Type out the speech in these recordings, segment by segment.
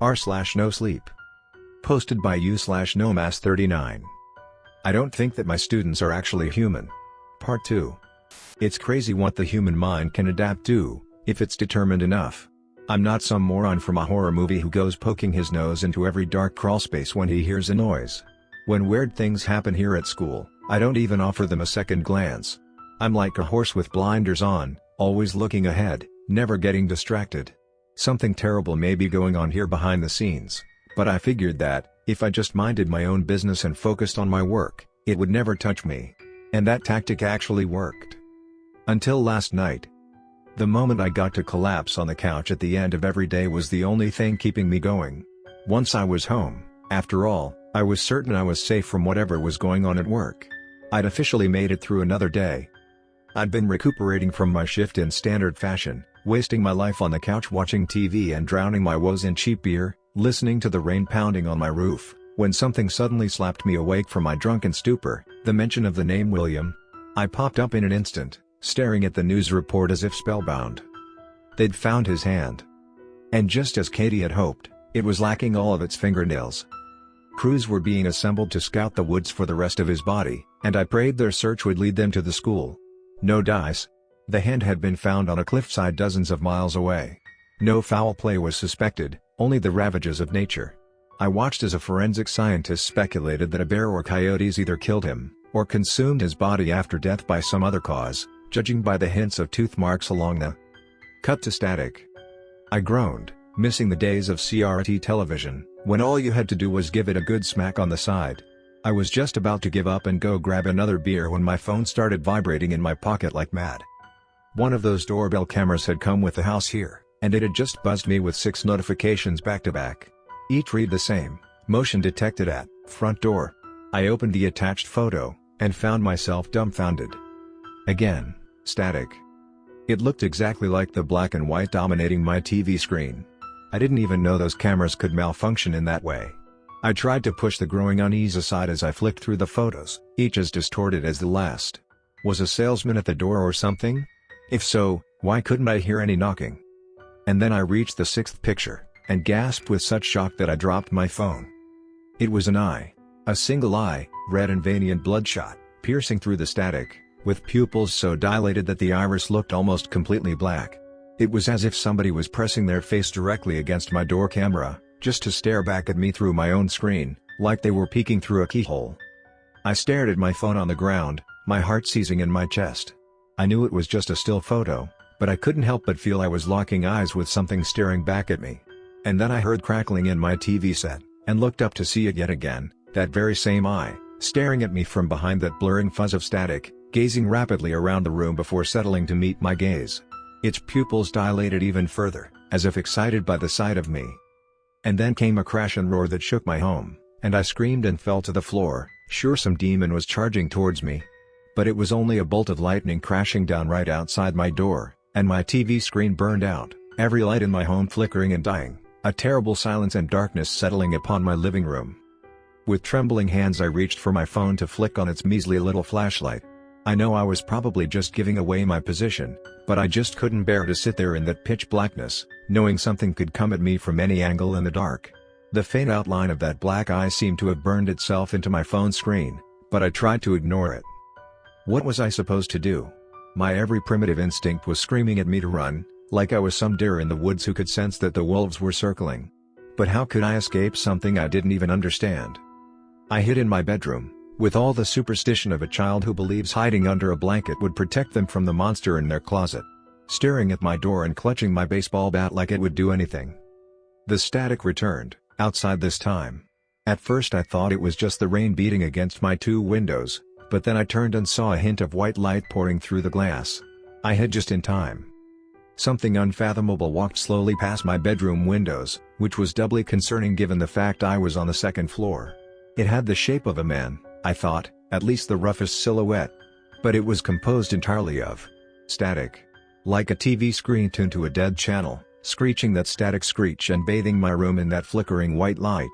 r/NoSleep. Posted by u/nomas39. I don't think that my students are actually human. Part 2. It's crazy what the human mind can adapt to, if it's determined enough. I'm not some moron from a horror movie who goes poking his nose into every dark crawlspace when he hears a noise. When weird things happen here at school, I don't even offer them a second glance. I'm like a horse with blinders on, always looking ahead, never getting distracted. Something terrible may be going on here behind the scenes, but I figured that, if I just minded my own business and focused on my work, it would never touch me. And that tactic actually worked. Until last night. The moment I got to collapse on the couch at the end of every day was the only thing keeping me going. Once I was home, after all, I was certain I was safe from whatever was going on at work. I'd officially made it through another day. I'd been recuperating from my shift in standard fashion, wasting my life on the couch watching TV and drowning my woes in cheap beer, listening to the rain pounding on my roof, when something suddenly slapped me awake from my drunken stupor, the mention of the name William. I popped up in an instant, staring at the news report as if spellbound. They'd found his hand. And just as Katie had hoped, it was lacking all of its fingernails. Crews were being assembled to scout the woods for the rest of his body, and I prayed their search would lead them to the school. No dice. The hand had been found on a cliffside dozens of miles away. No foul play was suspected, only the ravages of nature. I watched as a forensic scientist speculated that a bear or coyotes either killed him, or consumed his body after death by some other cause, judging by the hints of tooth marks along the cut to static. I groaned, missing the days of CRT television, when all you had to do was give it a good smack on the side. I was just about to give up and go grab another beer when my phone started vibrating in my pocket like mad. One of those doorbell cameras had come with the house here, and it had just buzzed me with 6 notifications back to back. Each read the same: motion detected at front door. I opened the attached photo, and found myself dumbfounded. Again, static. It looked exactly like the black and white dominating my TV screen. I didn't even know those cameras could malfunction in that way. I tried to push the growing unease aside as I flicked through the photos, each as distorted as the last. Was a salesman at the door or something? If so, why couldn't I hear any knocking? And then I reached the 6th picture, and gasped with such shock that I dropped my phone. It was an eye. A single eye, red and veiny and bloodshot, piercing through the static, with pupils so dilated that the iris looked almost completely black. It was as if somebody was pressing their face directly against my door camera, just to stare back at me through my own screen, like they were peeking through a keyhole. I stared at my phone on the ground, my heart seizing in my chest. I knew it was just a still photo, but I couldn't help but feel I was locking eyes with something staring back at me. And then I heard crackling in my TV set, and looked up to see it yet again, that very same eye, staring at me from behind that blurring fuzz of static, gazing rapidly around the room before settling to meet my gaze. Its pupils dilated even further, as if excited by the sight of me. And then came a crash and roar that shook my home, and I screamed and fell to the floor, sure some demon was charging towards me. But it was only a bolt of lightning crashing down right outside my door, and my TV screen burned out, every light in my home flickering and dying, a terrible silence and darkness settling upon my living room. With trembling hands I reached for my phone to flick on its measly little flashlight. I know I was probably just giving away my position, but I just couldn't bear to sit there in that pitch blackness, knowing something could come at me from any angle in the dark. The faint outline of that black eye seemed to have burned itself into my phone screen, but I tried to ignore it. What was I supposed to do? My every primitive instinct was screaming at me to run, like I was some deer in the woods who could sense that the wolves were circling. But how could I escape something I didn't even understand? I hid in my bedroom, with all the superstition of a child who believes hiding under a blanket would protect them from the monster in their closet, staring at my door and clutching my baseball bat like it would do anything. The static returned, outside this time. At first I thought it was just the rain beating against my 2 windows, but then I turned and saw a hint of white light pouring through the glass. I hid just in time. Something unfathomable walked slowly past my bedroom windows, which was doubly concerning given the fact I was on the 2nd floor. It had the shape of a man, I thought, at least the roughest silhouette. But it was composed entirely of static. Like a TV screen tuned to a dead channel, screeching that static screech and bathing my room in that flickering white light.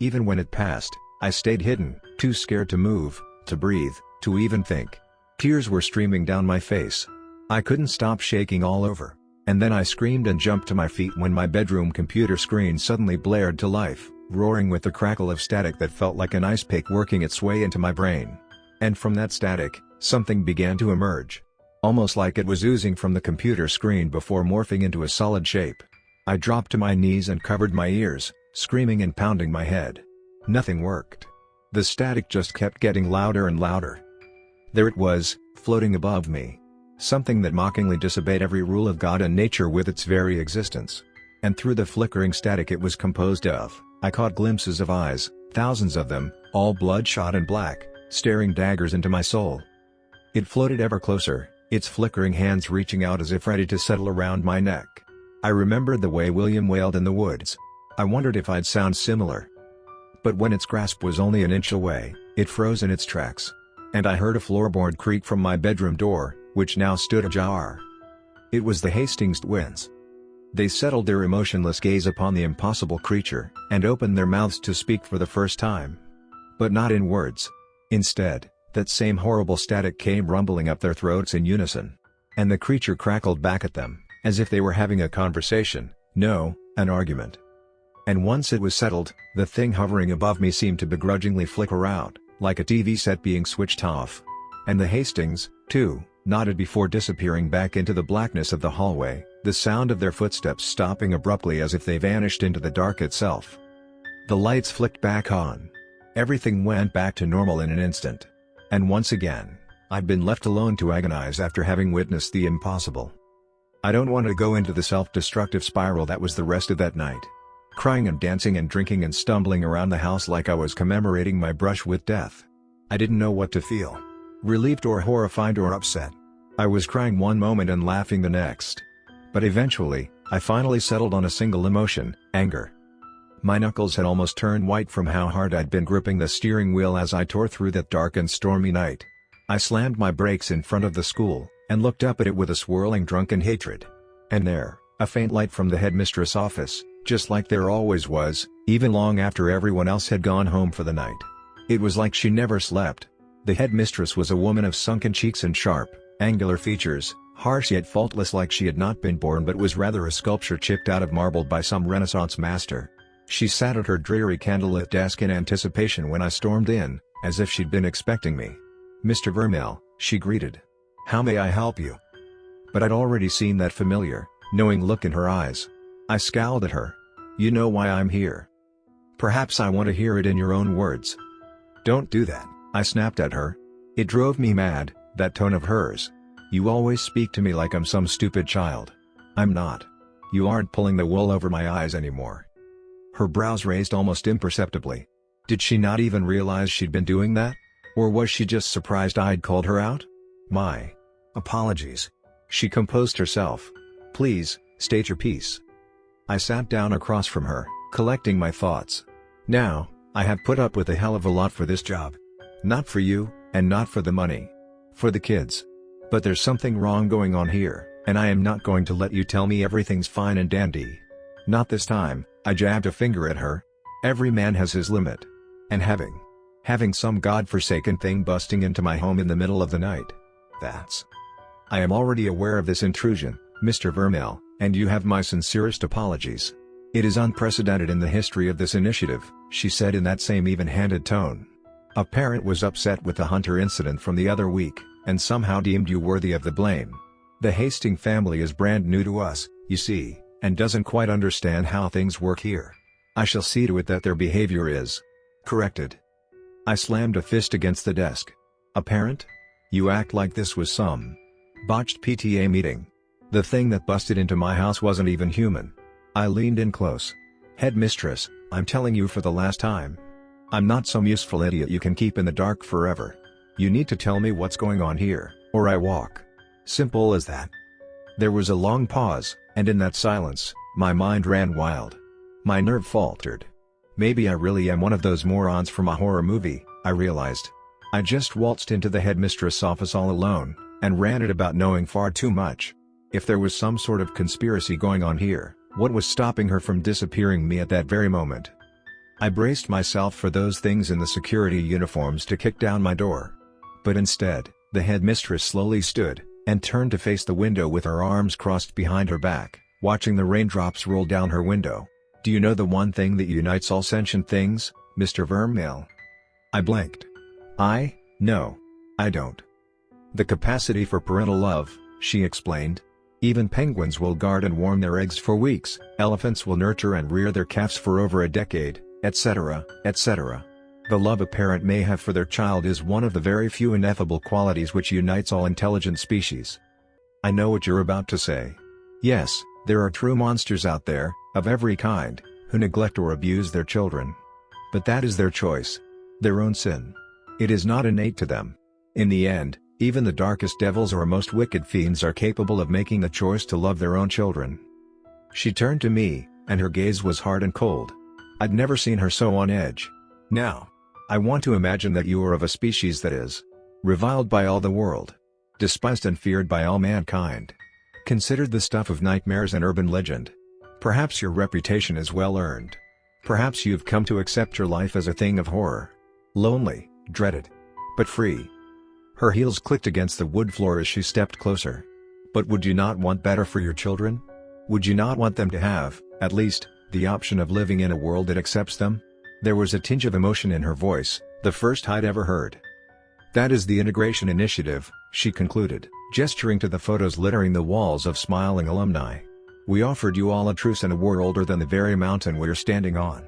Even when it passed, I stayed hidden, too scared to move, to breathe, to even think. Tears were streaming down my face. I couldn't stop shaking all over. And then I screamed and jumped to my feet when my bedroom computer screen suddenly blared to life, roaring with the crackle of static that felt like an ice pick working its way into my brain. And from that static, something began to emerge. Almost like it was oozing from the computer screen before morphing into a solid shape. I dropped to my knees and covered my ears, screaming and pounding my head. Nothing worked. The static just kept getting louder and louder. There it was, floating above me. Something that mockingly disobeyed every rule of God and nature with its very existence. And through the flickering static it was composed of, I caught glimpses of eyes, thousands of them, all bloodshot and black, staring daggers into my soul. It floated ever closer, its flickering hands reaching out as if ready to settle around my neck. I remembered the way William wailed in the woods. I wondered if I'd sound similar. But when its grasp was only an inch away, it froze in its tracks. And I heard a floorboard creak from my bedroom door, which now stood ajar. It was the Hastings twins. They settled their emotionless gaze upon the impossible creature, and opened their mouths to speak for the first time. But not in words. Instead, that same horrible static came rumbling up their throats in unison. And the creature crackled back at them, as if they were having a conversation, no, an argument. And once it was settled, the thing hovering above me seemed to begrudgingly flicker out, like a TV set being switched off. And the Hastings, too, nodded before disappearing back into the blackness of the hallway, the sound of their footsteps stopping abruptly as if they vanished into the dark itself. The lights flicked back on. Everything went back to normal in an instant. And once again, I'd been left alone to agonize after having witnessed the impossible. I don't want to go into the self-destructive spiral that was the rest of that night. Crying and dancing and drinking and stumbling around the house like I was commemorating my brush with death. I didn't know what to feel. Relieved or horrified or upset. I was crying one moment and laughing the next. But eventually, I finally settled on a single emotion, anger. My knuckles had almost turned white from how hard I'd been gripping the steering wheel as I tore through that dark and stormy night. I slammed my brakes in front of the school, and looked up at it with a swirling drunken hatred. And there, a faint light from the headmistress' office, just like there always was, even long after everyone else had gone home for the night. It was like she never slept. The headmistress was a woman of sunken cheeks and sharp, angular features, harsh yet faultless like she had not been born but was rather a sculpture chipped out of marble by some Renaissance master. She sat at her dreary candlelit desk in anticipation when I stormed in, as if she'd been expecting me. "Mr. Vermeil," she greeted. "How may I help you?" But I'd already seen that familiar, knowing look in her eyes. I scowled at her. "You know why I'm here. Perhaps I want to hear it in your own words." "Don't do that," I snapped at her. It drove me mad, that tone of hers. "You always speak to me like I'm some stupid child." "I'm not. You aren't pulling the wool over my eyes anymore." Her brows raised almost imperceptibly. Did she not even realize she'd been doing that? Or was she just surprised I'd called her out? "My apologies." She composed herself. "Please, state your piece." I sat down across from her, collecting my thoughts. "Now, I have put up with a hell of a lot for this job. Not for you, and not for the money. For the kids. But there's something wrong going on here, and I am not going to let you tell me everything's fine and dandy. Not this time." I jabbed a finger at her. "Every man has his limit. And having some godforsaken thing busting into my home in the middle of the night. That's... I am already aware of this intrusion, Mr. Vermeil, and you have my sincerest apologies. It is unprecedented in the history of this initiative," she said in that same even-handed tone. "A parent was upset with the Hunter incident from the other week, and somehow deemed you worthy of the blame. The Hastings family is brand new to us, you see, and doesn't quite understand how things work here. I shall see to it that their behavior is corrected." I slammed a fist against the desk. "A parent? You act like this was some botched PTA meeting. The thing that busted into my house wasn't even human." I leaned in close. "Headmistress, I'm telling you for the last time. I'm not some useful idiot you can keep in the dark forever. You need to tell me what's going on here, or I walk. Simple as that." There was a long pause, and in that silence, my mind ran wild. My nerve faltered. Maybe I really am one of those morons from a horror movie, I realized. I just waltzed into the headmistress' office all alone, and ranted about knowing far too much. If there was some sort of conspiracy going on here, what was stopping her from disappearing me at that very moment? I braced myself for those things in the security uniforms to kick down my door. But instead, the headmistress slowly stood, and turned to face the window with her arms crossed behind her back, watching the raindrops roll down her window. "Do you know the one thing that unites all sentient things, Mr. Vermeil?" I blinked. No, I don't. "The capacity for parental love," she explained. "Even penguins will guard and warm their eggs for weeks, elephants will nurture and rear their calves for over a decade, etc., etc. The love a parent may have for their child is one of the very few ineffable qualities which unites all intelligent species." I know what you're about to say. Yes, there are true monsters out there, of every kind, who neglect or abuse their children. But that is their choice. Their own sin. It is not innate to them. In the end, even the darkest devils or most wicked fiends are capable of making the choice to love their own children. She turned to me, and her gaze was hard and cold. I'd never seen her so on edge. "Now, I want to imagine that you are of a species that is reviled by all the world, despised and feared by all mankind, considered the stuff of nightmares and urban legend. Perhaps your reputation is well earned. Perhaps you've come to accept your life as a thing of horror. Lonely, dreaded, but free." Her heels clicked against the wood floor as she stepped closer. "But would you not want better for your children? Would you not want them to have, at least, the option of living in a world that accepts them?" There was a tinge of emotion in her voice, the first I'd ever heard. "That is the Integration Initiative," she concluded, gesturing to the photos littering the walls of smiling alumni. "We offered you all a truce in a war older than the very mountain we're standing on."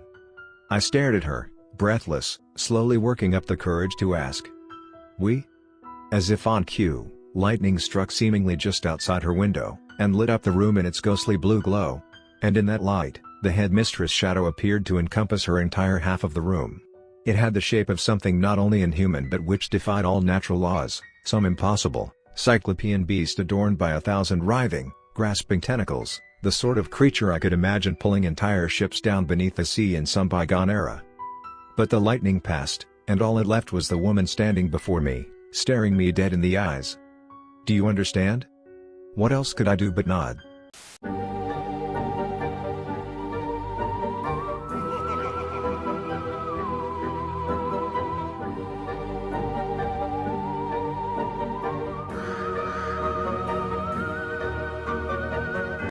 I stared at her, breathless, slowly working up the courage to ask. "We?" As if on cue, lightning struck seemingly just outside her window, and lit up the room in its ghostly blue glow. And in that light, the headmistress shadow appeared to encompass her entire half of the room. It had the shape of something not only inhuman but which defied all natural laws, some impossible, cyclopean beast adorned by 1,000 writhing, grasping tentacles, the sort of creature I could imagine pulling entire ships down beneath the sea in some bygone era. But the lightning passed, and all it left was the woman standing before me, staring me dead in the eyes. "Do you understand?" What else could I do but nod?